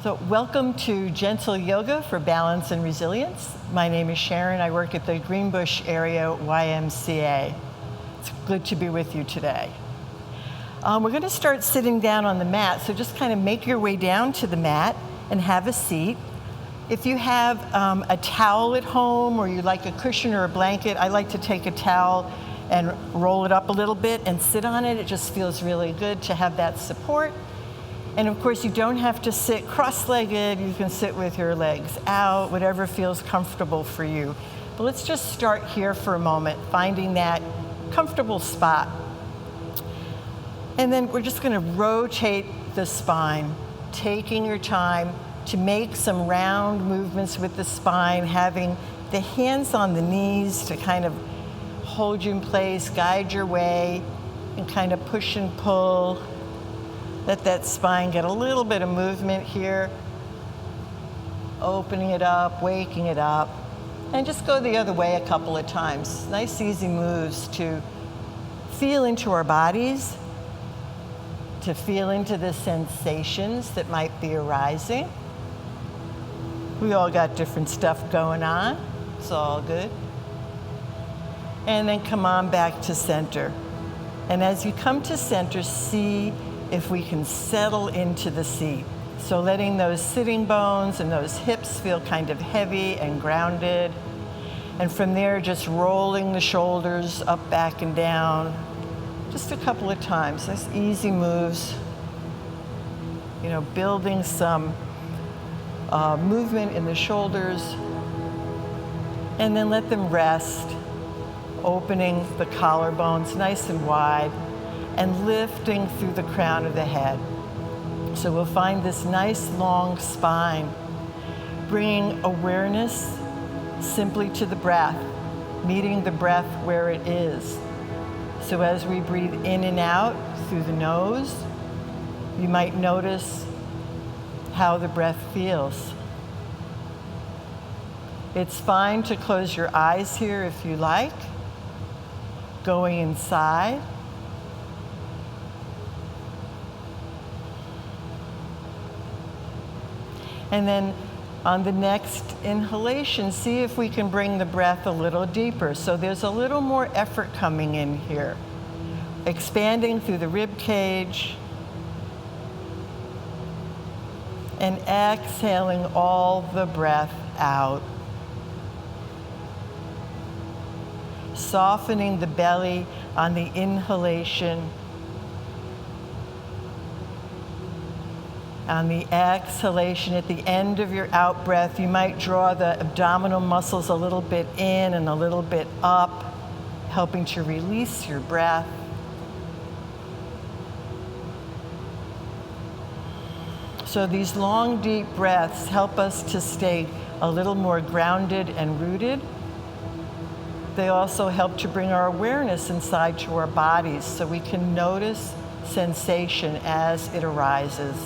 So welcome to Gentle Yoga for Balance and Resilience. My name is Sharon. I work at the Greenbush area YMCA. It's good to be with you today. We're going to start sitting down on the mat, so just kind of make your way down to the mat and have a seat. If you have a towel at home or you like a cushion or a blanket, I like to take a towel and roll it up a little bit and sit on it. It just feels really good to have that support. And of course, you don't have to sit cross-legged. You can sit with your legs out, whatever feels comfortable for you. But let's just start here for a moment, finding that comfortable spot. And then we're just going to rotate the spine, taking your time to make some round movements with the spine, having the hands on the knees to kind of hold you in place, guide your way, and kind of push and pull. Let that spine get a little bit of movement here, opening it up, waking it up, and just go the other way a couple of times. Nice, easy moves to feel into our bodies, to feel into the sensations that might be arising. We all got different stuff going on. It's all good. And then come on back to center. And as you come to center, see if we can settle into the seat. So letting those sitting bones and those hips feel kind of heavy and grounded. And from there, just rolling the shoulders up, back, and down. Just a couple of times, nice easy moves. You know, building some movement in the shoulders. And then let them rest, opening the collarbones nice and wide, and lifting through the crown of the head. So we'll find this nice long spine, bringing awareness simply to the breath, meeting the breath where it is. So as we breathe in and out through the nose, you might notice how the breath feels. It's fine to close your eyes here if you like, going inside. And then on the next inhalation, see if we can bring the breath a little deeper. So there's a little more effort coming in here. Expanding through the rib cage. And exhaling all the breath out. Softening the belly on the inhalation. On the exhalation, at the end of your out breath, you might draw the abdominal muscles a little bit in and a little bit up, helping to release your breath. So these long, deep breaths help us to stay a little more grounded and rooted. They also help to bring our awareness inside to our bodies so we can notice sensation as it arises.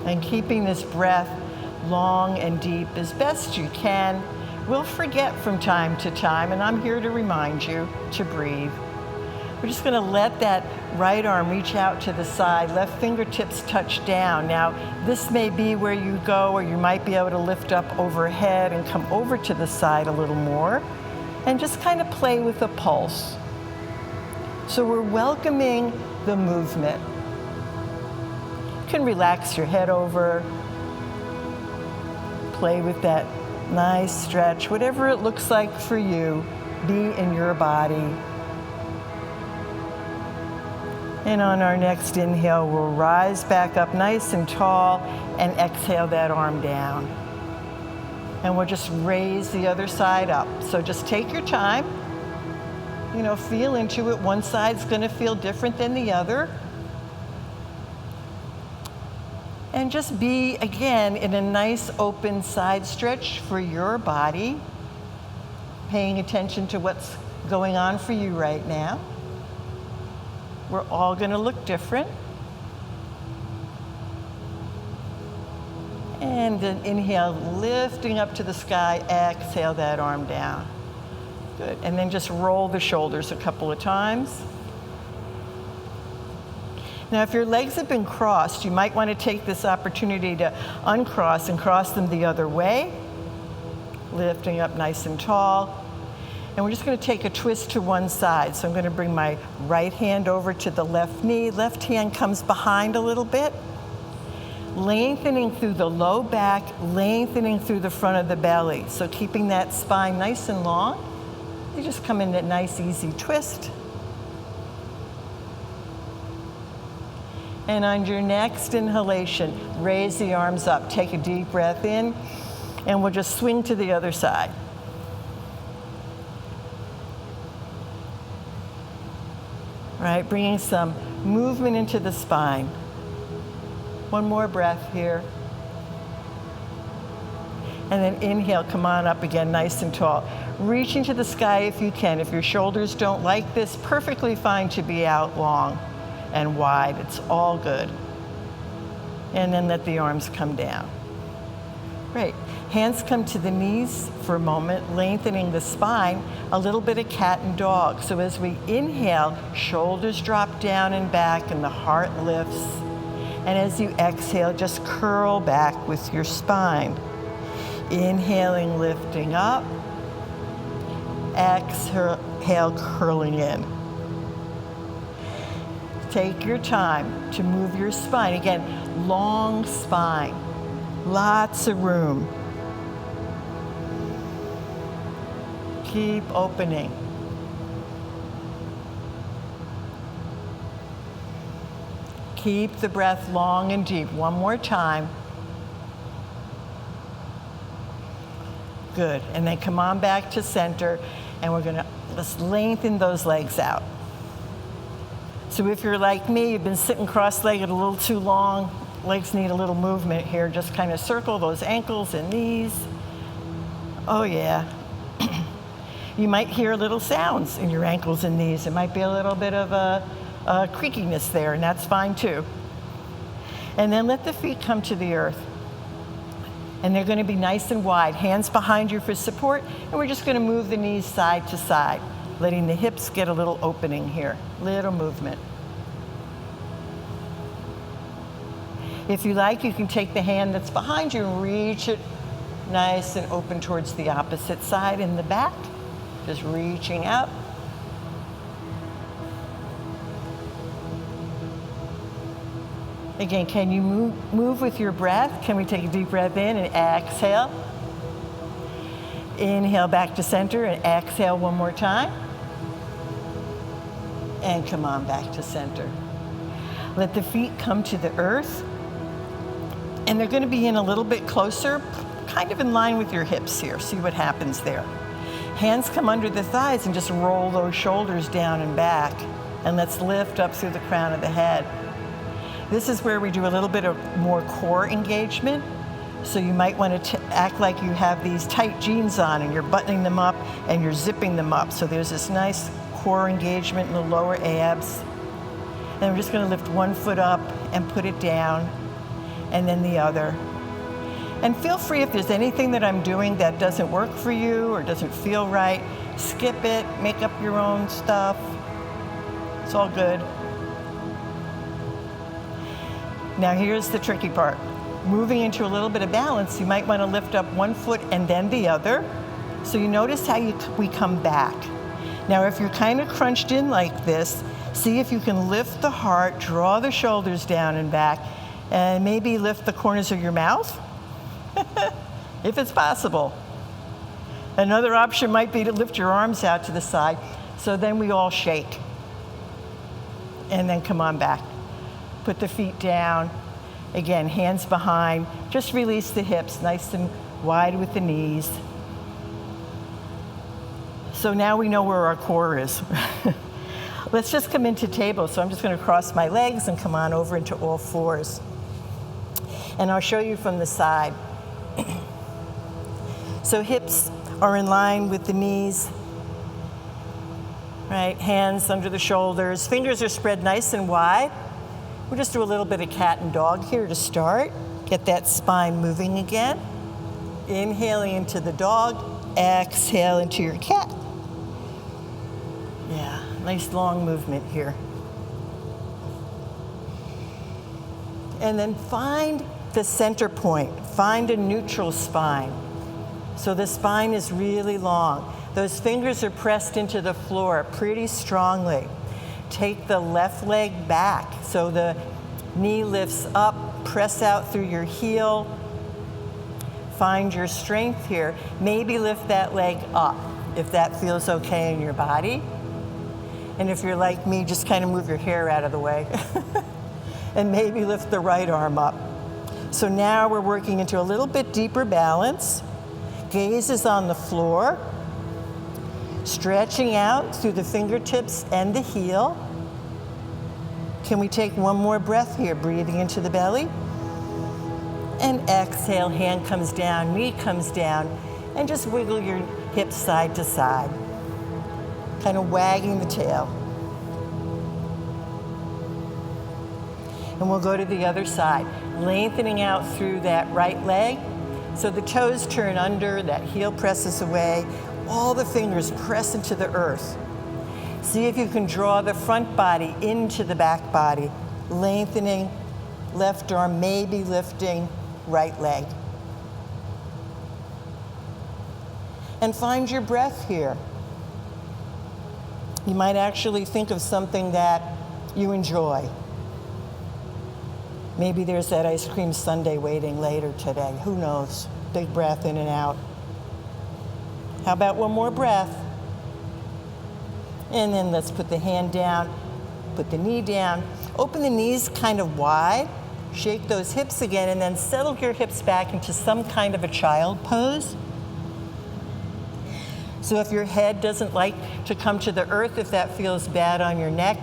And keeping this breath long and deep as best you can. We'll forget from time to time, and I'm here to remind you to breathe. We're just going to let that right arm reach out to the side, left fingertips touch down. Now, this may be where you go, or you might be able to lift up overhead and come over to the side a little more, and just kind of play with the pulse. So we're welcoming the movement. You can relax your head over, play with that nice stretch, whatever it looks like for you, be in your body. And on our next inhale, we'll rise back up nice and tall and exhale that arm down. And we'll just raise the other side up. So just take your time, you know, feel into it. One side's gonna feel different than the other. And just be, again, in a nice open side stretch for your body, paying attention to what's going on for you right now. We're all going to look different. And then inhale, lifting up to the sky, exhale that arm down. Good. And then just roll the shoulders a couple of times. Now, if your legs have been crossed, you might want to take this opportunity to uncross and cross them the other way, lifting up nice and tall. And we're just going to take a twist to one side. So I'm going to bring my right hand over to the left knee. Left hand comes behind a little bit, lengthening through the low back, lengthening through the front of the belly. So keeping that spine nice and long. You just come in that nice, easy twist. And on your next inhalation, raise the arms up. Take a deep breath in, and we'll just swing to the other side. All right, bringing some movement into the spine. One more breath here. And then inhale, come on up again, nice and tall. Reaching to the sky if you can. If your shoulders don't like this, perfectly fine to be out long and wide. It's all good. And then let the arms come down. Great. Hands come to the knees for a moment, lengthening the spine, a little bit of cat and dog. So as we inhale, shoulders drop down and back and the heart lifts. And as you exhale, just curl back with your spine. Inhaling, lifting up. Exhale, curling in. Take your time to move your spine. Again, long spine, lots of room. Keep opening. Keep the breath long and deep. One more time. Good. And then come on back to center, and we're going to just lengthen those legs out. So if you're like me, you've been sitting cross-legged a little too long, legs need a little movement here. Just kind of circle those ankles and knees. Oh yeah. You might hear little sounds in your ankles and knees. It might be a little bit of a creakiness there, and that's fine too. And then let the feet come to the earth. And they're going to be nice and wide, hands behind you for support, and we're just going to move the knees side to side, letting the hips get a little opening here, little movement. If you like, you can take the hand that's behind you and reach it nice and open towards the opposite side in the back, just reaching out. Again, can you move with your breath? Can we take a deep breath in and exhale? Inhale back to center and exhale one more time. And come on back to center. Let the feet come to the earth. And they're going to be in a little bit closer, kind of in line with your hips here. See what happens there. Hands come under the thighs and just roll those shoulders down and back. And let's lift up through the crown of the head. This is where we do a little bit of more core engagement. So you might want to act like you have these tight jeans on and you're buttoning them up and you're zipping them up. So there's this nice core engagement in the lower abs. And we're just going to lift one foot up and put it down, and then the other. And feel free, if there's anything that I'm doing that doesn't work for you or doesn't feel right, skip it, make up your own stuff. It's all good. Now here's the tricky part. Moving into a little bit of balance, you might want to lift up one foot and then the other. So you notice how we come back. Now if you're kind of crunched in like this, see if you can lift the heart, draw the shoulders down and back, and maybe lift the corners of your mouth, if it's possible. Another option might be to lift your arms out to the side. So then we all shake. And then come on back. Put the feet down. Again, hands behind. Just release the hips, nice and wide with the knees. So now we know where our core is. Let's just come into table. So I'm just going to cross my legs and come on over into all fours. And I'll show you from the side. So hips are in line with the knees. Right, hands under the shoulders. Fingers are spread nice and wide. We'll just do a little bit of cat and dog here to start. Get that spine moving again. Inhaling into the dog. Exhale into your cat. Yeah, nice long movement here. And then find the center point. Find a neutral spine. So the spine is really long. Those fingers are pressed into the floor pretty strongly. Take the left leg back so the knee lifts up, press out through your heel. Find your strength here. Maybe lift that leg up if that feels okay in your body. And if you're like me, just kind of move your hair out of the way. And maybe lift the right arm up. So now we're working into a little bit deeper balance. Gaze is on the floor. Stretching out through the fingertips and the heel. Can we take one more breath here, breathing into the belly? And exhale, hand comes down, knee comes down, and just wiggle your hips side to side. Kind of wagging the tail. And we'll go to the other side, lengthening out through that right leg. So the toes turn under, that heel presses away, all the fingers press into the earth. See if you can draw the front body into the back body, lengthening, left arm maybe lifting, right leg. And find your breath here. You might actually think of something that you enjoy. Maybe there's that ice cream sundae waiting later today. Who knows? Big breath in and out. How about one more breath? And then let's put the hand down, put the knee down. Open the knees kind of wide. Shake those hips again, and then settle your hips back into some kind of a child pose. So if your head doesn't like to come to the earth, if that feels bad on your neck,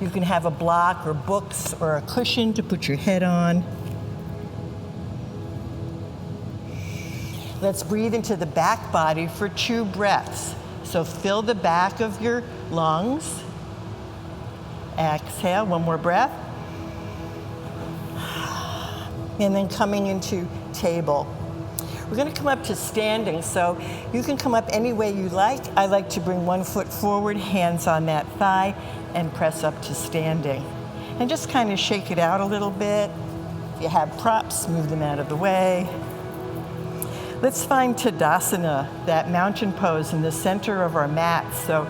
you can have a block or books or a cushion to put your head on. Let's breathe into the back body for 2 breaths. So fill the back of your lungs. Exhale, one more breath. And then coming into table. We're going to come up to standing, so you can come up any way you like. I like to bring one foot forward, hands on that thigh, and press up to standing. And just kind of shake it out a little bit. If you have props, move them out of the way. Let's find Tadasana, that mountain pose in the center of our mat. So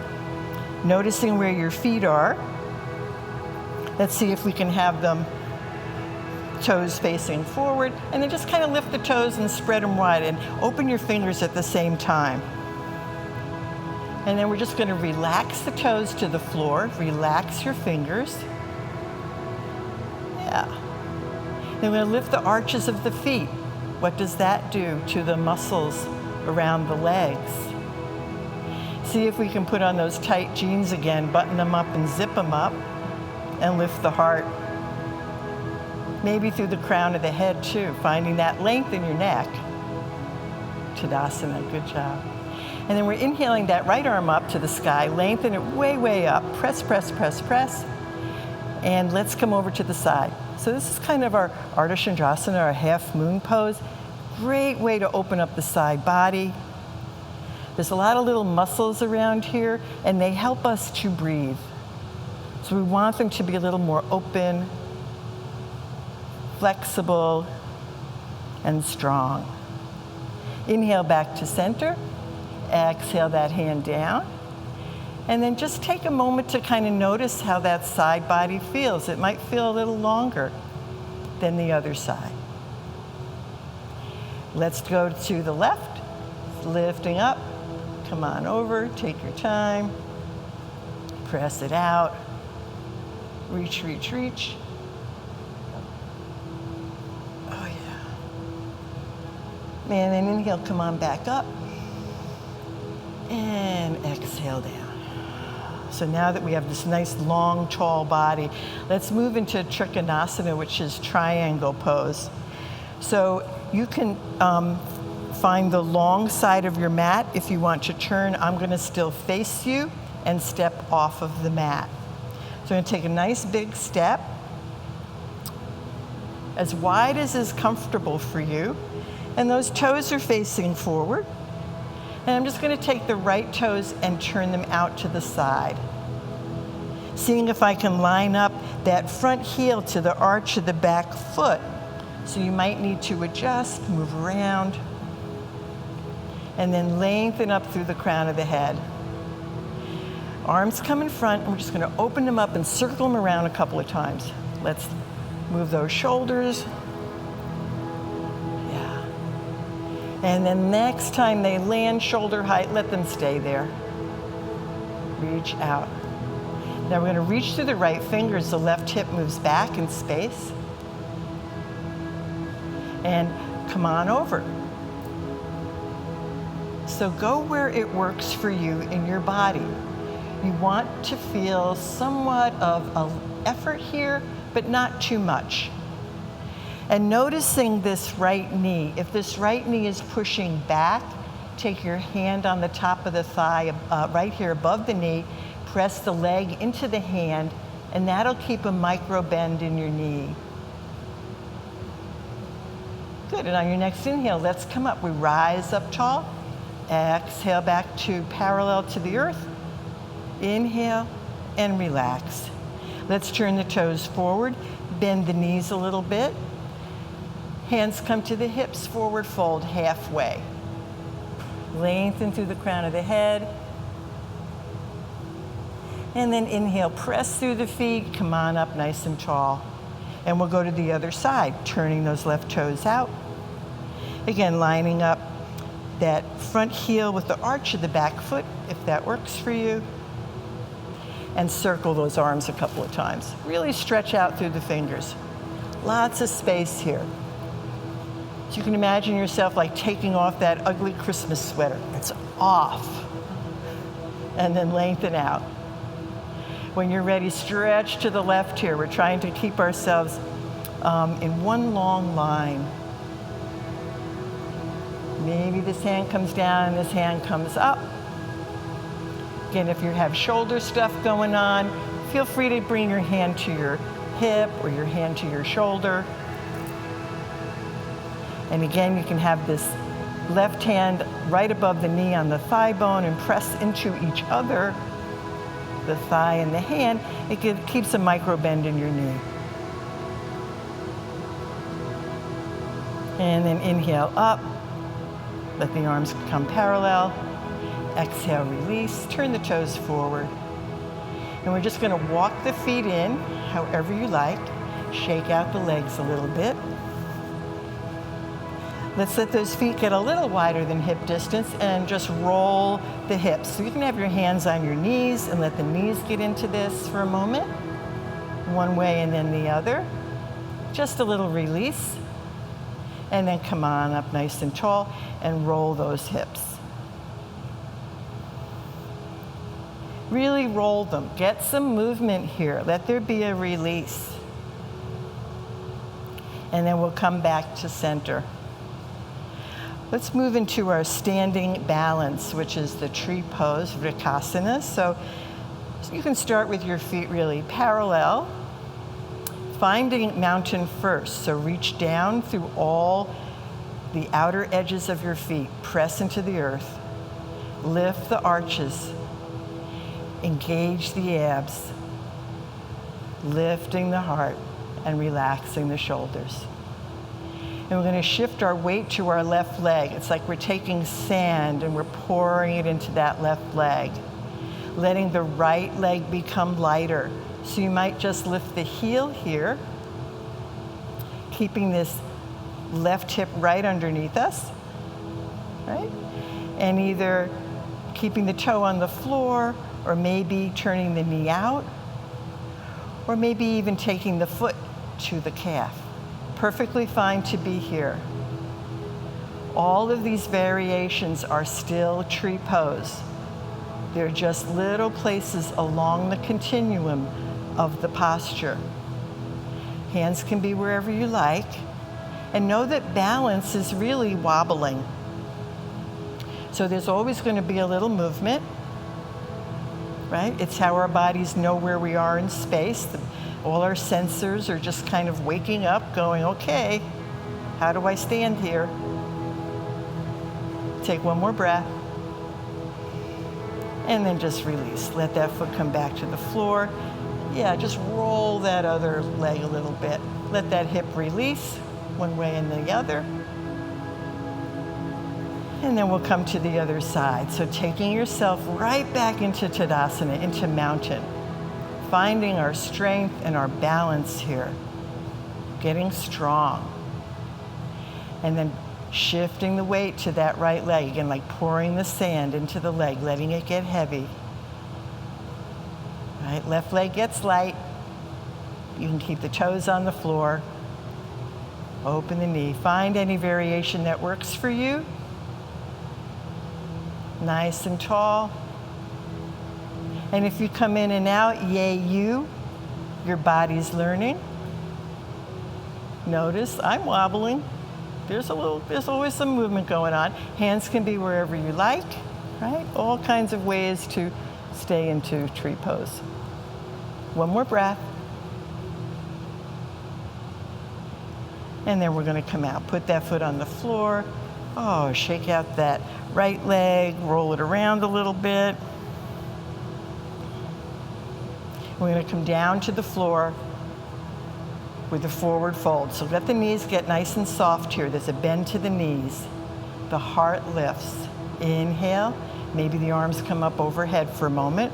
noticing where your feet are. Let's see if we can have them toes facing forward, and then just kind of lift the toes and spread them wide and open your fingers at the same time. And then we're just going to relax the toes to the floor, relax your fingers. Yeah. Then we're going to lift the arches of the feet. What does that do to the muscles around the legs? See if we can put on those tight jeans again, button them up and zip them up, and lift the heart. Maybe through the crown of the head too, finding that length in your neck. Tadasana, good job. And then we're inhaling that right arm up to the sky, lengthen it way, way up. Press, press, press, press. And let's come over to the side. So this is kind of our Ardha Chandrasana, our half moon pose. Great way to open up the side body. There's a lot of little muscles around here, and they help us to breathe. So we want them to be a little more open, flexible, and strong. Inhale back to center. Exhale that hand down. And then just take a moment to kind of notice how that side body feels. It might feel a little longer than the other side. Let's go to the left. Lifting up. Come on over. Take your time. Press it out. Reach, reach, reach. Oh, yeah. And then inhale, come on back up. And exhale down. So now that we have this nice, long, tall body, let's move into Trikonasana, which is triangle pose. So you can find the long side of your mat. If you want to turn, I'm going to still face you and step off of the mat. So I'm going to take a nice big step, as wide as is comfortable for you. And those toes are facing forward. And I'm just going to take the right toes and turn them out to the side. seeing if I can line up that front heel to the arch of the back foot. So you might need to adjust, move around, and then lengthen up through the crown of the head. Arms come in front, and we're just going to open them up and circle them around a couple of times. Let's move those shoulders. Yeah. And then next time they land shoulder height, let them stay there. Reach out. Now we're going to reach through the right fingers. The left hip moves back in space. And come on over. So go where it works for you in your body. You want to feel somewhat of an effort here, but not too much. And noticing this right knee. If this right knee is pushing back, take your hand on the top of the thigh, right here above the knee, press the leg into the hand, and that'll keep a micro bend in your knee. Good, and on your next inhale, let's come up. We rise up tall, exhale back to parallel to the earth. Inhale and relax. Let's turn the toes forward, bend the knees a little bit. Hands come to the hips, forward fold halfway. Lengthen through the crown of the head. And then inhale, press through the feet, come on up nice and tall. And we'll go to the other side, turning those left toes out. Again, lining up that front heel with the arch of the back foot, if that works for you. And circle those arms a couple of times. Really stretch out through the fingers. Lots of space here. So you can imagine yourself like taking off that ugly Christmas sweater. It's off. And then lengthen out. When you're ready, stretch to the left here. We're trying to keep ourselves in one long line. Maybe this hand comes down and this hand comes up. Again, if you have shoulder stuff going on, feel free to bring your hand to your hip or your hand to your shoulder. And again, you can have this left hand right above the knee on the thigh bone and press into each other, the thigh and the hand. It keeps a micro bend in your knee. And then inhale up, let the arms come parallel. Exhale, release, turn the toes forward. And we're just going to walk the feet in, however you like. Shake out the legs a little bit. Let's let those feet get a little wider than hip distance and just roll the hips. So you can have your hands on your knees and let the knees get into this for a moment. One way and then the other. Just a little release. And then come on up nice and tall and roll those hips. Really roll them. Get some movement here. Let there be a release. And then we'll come back to center. Let's move into our standing balance, which is the tree pose, Vrikasana. So you can start with your feet really parallel, finding mountain first. So reach down through all the outer edges of your feet. Press into the earth. Lift the arches. Engage the abs. Lifting the heart and relaxing the shoulders. And we're going to shift our weight to our left leg. It's like we're taking sand and we're pouring it into that left leg. Letting the right leg become lighter. So you might just lift the heel here, keeping this left hip right underneath us, right? And either keeping the toe on the floor, or maybe turning the knee out, or maybe even taking the foot to the calf. Perfectly fine to be here. All of these variations are still tree pose. They're just little places along the continuum of the posture. Hands can be wherever you like, and know that balance is really wobbling. So there's always going to be a little movement, right? It's how our bodies know where we are in space. All our sensors are just kind of waking up, going, okay, how do I stand here? Take one more breath. And then just release. Let that foot come back to the floor. Yeah, just roll that other leg a little bit. Let that hip release one way and the other. And then we'll come to the other side. So taking yourself right back into Tadasana, into mountain. Finding our strength and our balance here. Getting strong. And then shifting the weight to that right leg. Again, like pouring the sand into the leg, letting it get heavy. Right, left leg gets light. You can keep the toes on the floor. Open the knee. Find any variation that works for you. Nice and tall. And if you come in and out, yay you. Your body's learning. Notice I'm wobbling. There's always some movement going on. Hands can be wherever you like, right? All kinds of ways to stay into tree pose. One more breath. And then we're going to come out. Put that foot on the floor. Oh, shake out that right leg. Roll it around a little bit. We're going to come down to the floor with a forward fold. So let the knees get nice and soft here. There's a bend to the knees. The heart lifts. Inhale. Maybe the arms come up overhead for a moment.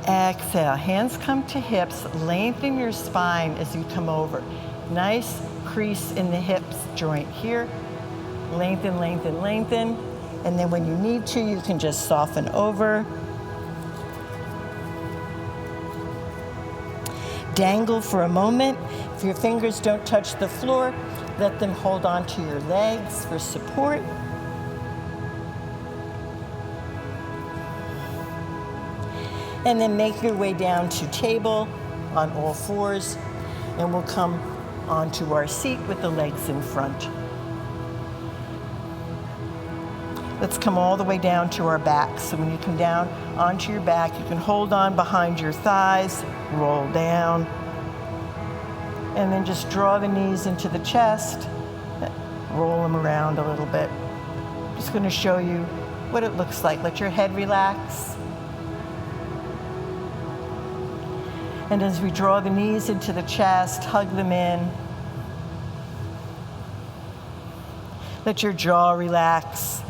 Exhale. Hands come to hips. Lengthen your spine as you come over. Nice crease in the hips joint here. Lengthen, lengthen, lengthen. And then when you need to, you can just soften over. Dangle for a moment. If your fingers don't touch the floor, let them hold on to your legs for support. And then make your way down to table on all fours, and we'll come onto our seat with the legs in front. Let's come all the way down to our backs. So when you come down onto your back, you can hold on behind your thighs, roll down, and then just draw the knees into the chest, roll them around a little bit. Just going to show you what it looks like. Let your head relax. And as we draw the knees into the chest, hug them in. Let your jaw relax.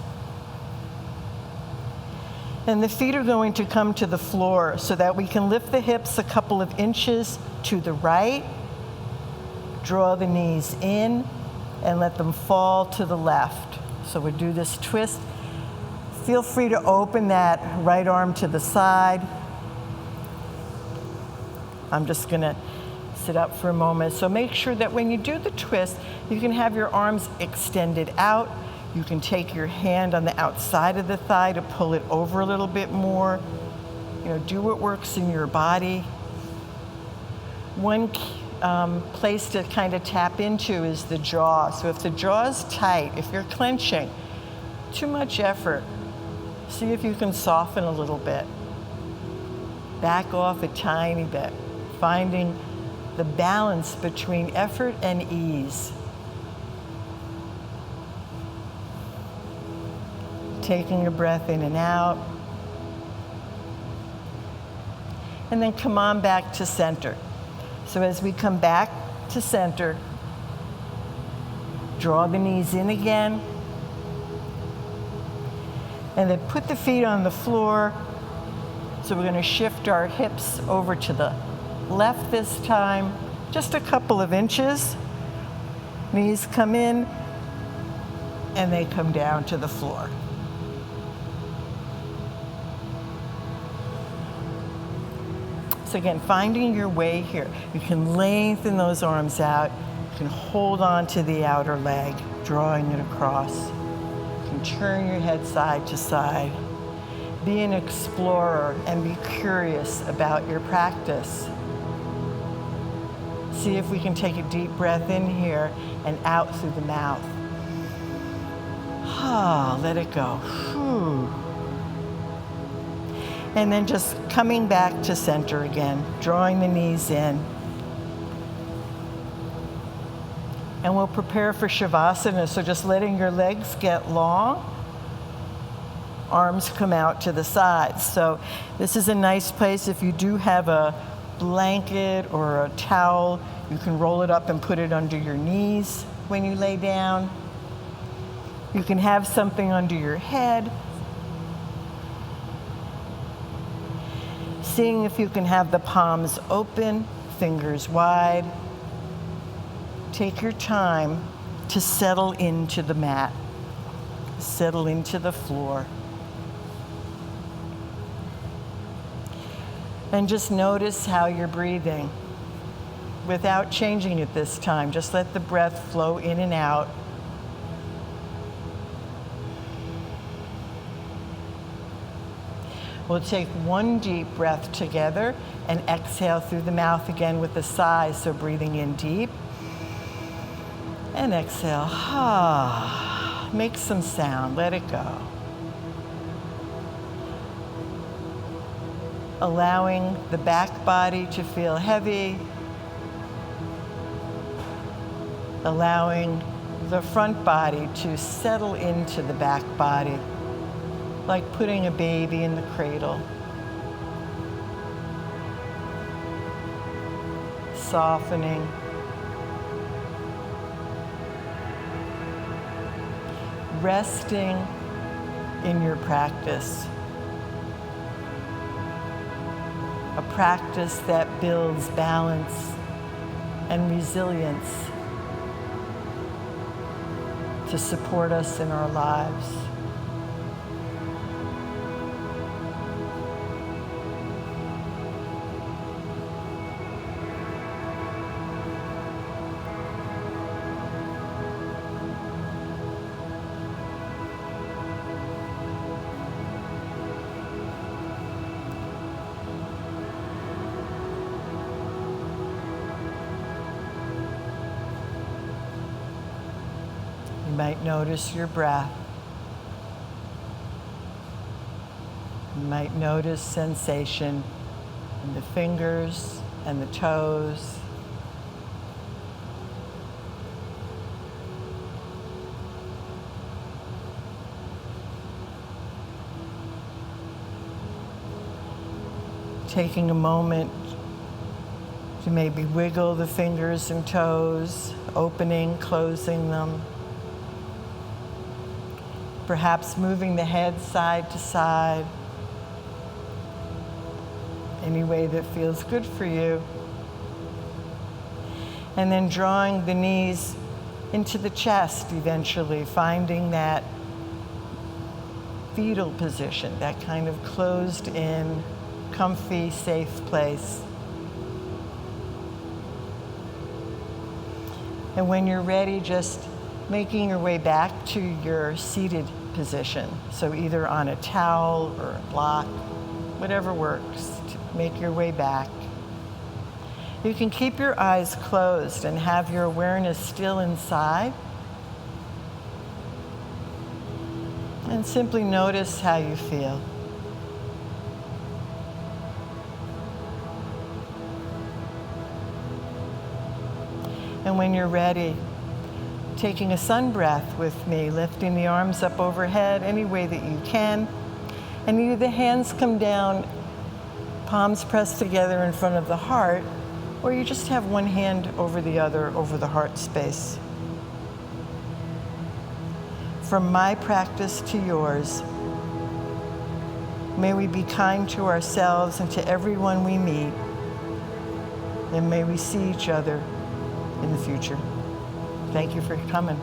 And the feet are going to come to the floor so that we can lift the hips a couple of inches to the right. Draw the knees in and let them fall to the left. So we do this twist. Feel free to open that right arm to the side. I'm just going to sit up for a moment. So make sure that when you do the twist, you can have your arms extended out. You can take your hand on the outside of the thigh to pull it over a little bit more. You know, do what works in your body. One place to kind of tap into is the jaw. So if the jaw is tight, if you're clenching, too much effort, see if you can soften a little bit. Back off a tiny bit, finding the balance between effort and ease. Taking a breath in and out. And then come on back to center. So as we come back to center, draw the knees in again. And then put the feet on the floor. So we're going to shift our hips over to the left this time, just a couple of inches. Knees come in and they come down to the floor. So again, finding your way here. You can lengthen those arms out. You can hold on to the outer leg, drawing it across. You can turn your head side to side. Be an explorer and be curious about your practice. See if we can take a deep breath in here and out through the mouth. Let it go. Whew. And then just coming back to center again, drawing the knees in. And we'll prepare for shavasana, so just letting your legs get long. arms come out to the sides. So this is a nice place. If you do have a blanket or a towel, you can roll it up and put it under your knees when you lay down. You can have something under your head. Seeing if you can have the palms open, fingers wide. Take your time to settle into the mat, settle into the floor. And just notice how you're breathing without changing it this time. Just let the breath flow in and out. We'll take one deep breath together and exhale through the mouth again with a sigh. So breathing in deep and exhale. Make some sound, let it go. Allowing the back body to feel heavy. Allowing the front body to settle into the back body, like putting a baby in the cradle. Softening. Resting in your practice. A practice that builds balance and resilience to support us in our lives. You might notice your breath. You might notice sensation in the fingers and the toes. Taking a moment to maybe wiggle the fingers and toes, opening, closing them. Perhaps moving the head side to side, any way that feels good for you. And then drawing the knees into the chest eventually, finding that fetal position, that kind of closed in, comfy, safe place. And when you're ready, just making your way back to your seated position. So either on a towel or a block, whatever works, to make your way back. You can keep your eyes closed and have your awareness still inside. And simply notice how you feel. And when you're ready, taking a sun breath with me, lifting the arms up overhead any way that you can. And either the hands come down, palms pressed together in front of the heart, or you just have one hand over the other over the heart space. From my practice to yours, may we be kind to ourselves and to everyone we meet, and may we see each other in the future. Thank you for coming.